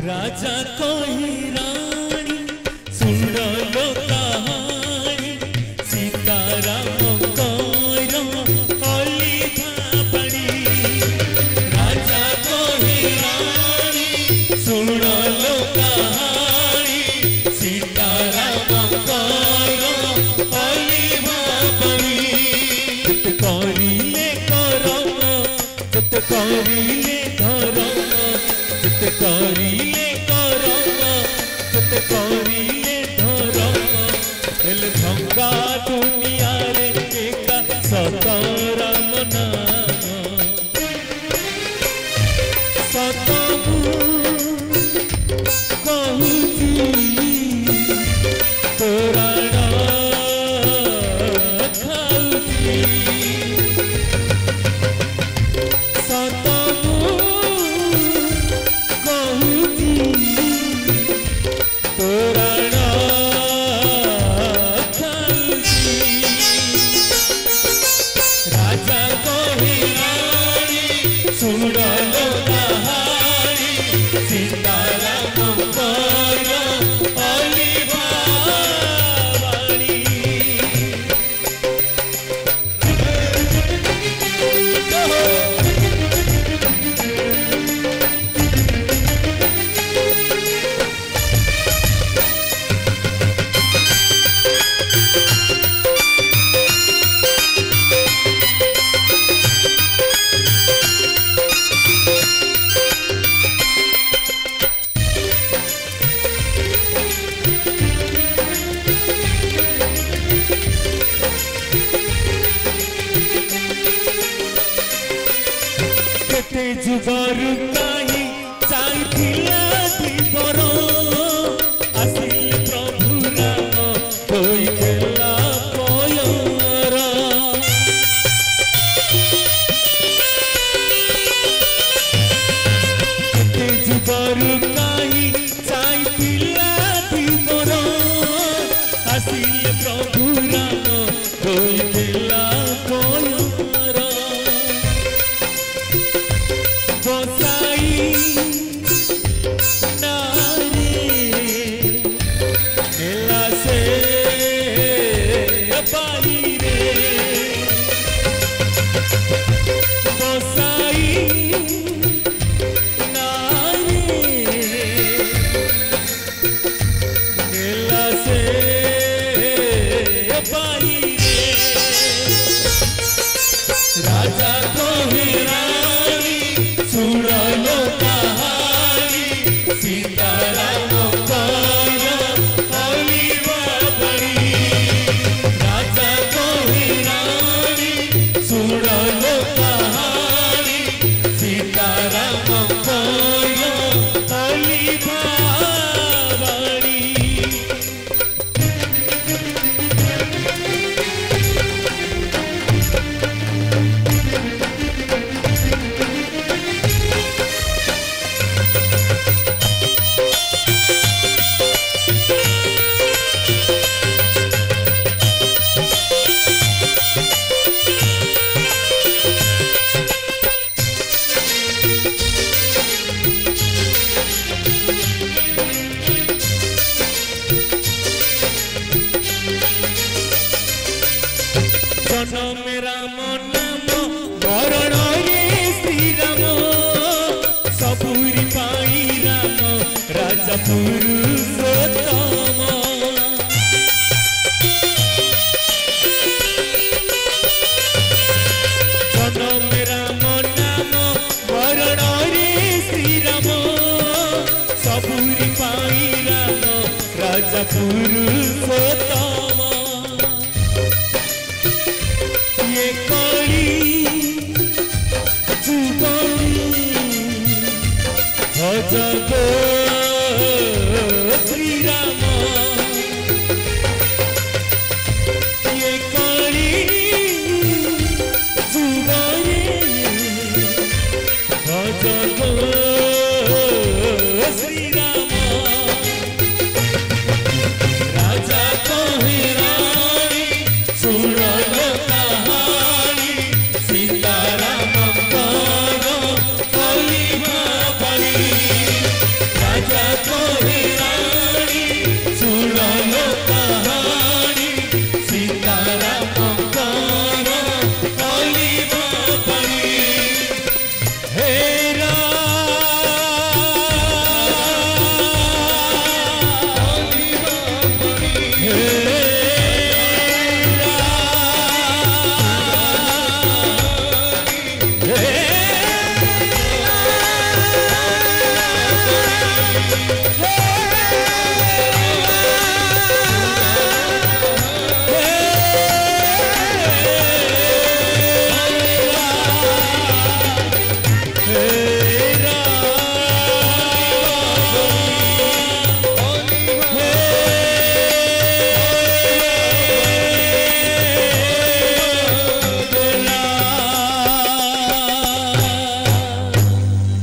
राजा कोई रानी सुन लो कहानी सीताराम कोइरो होली भापड़ी। राजा कोई रानी सुन लो कहानी सीताराम कोइरो होली भापड़ी। जत करिले करम जत करिले धर्म जत करिले करम जत करिले धर्म हेले भंगा दुनिया रे एका सतराम नाम। सतमु कहूची तोराण खाऊची। सतमु कहूची तोराण खाऊची। राजा कोई रानी सुन लो कहानी सीताराम कोइरो होली भापड़ी। केते जुगरु काहि चाइथिला दीपर आसिले प्रभु राम कोई खेला कोयर। केते जुगरु काहि चाइथिला दीपर आसिले प्रभु राम कोई खेला कोयर। गोसाई नारी नेला से पाई रे। गोसाई नारी नेला से पाई रे। राजा कोई रानी सुन लो कहानी सीताराम कोइरो होली भापड़ी। राजा कोई रानी सुन लो कहानी सीताराम कोइरो होली भापड़ी। जनम राम नाम मरण रे श्रीराम सबुरी पाई राम राजा पुरुषोत्तम। जनम राम नाम मरण रे श्रीराम सबुरी पाई राम राजा पुरुषोत्तम। ये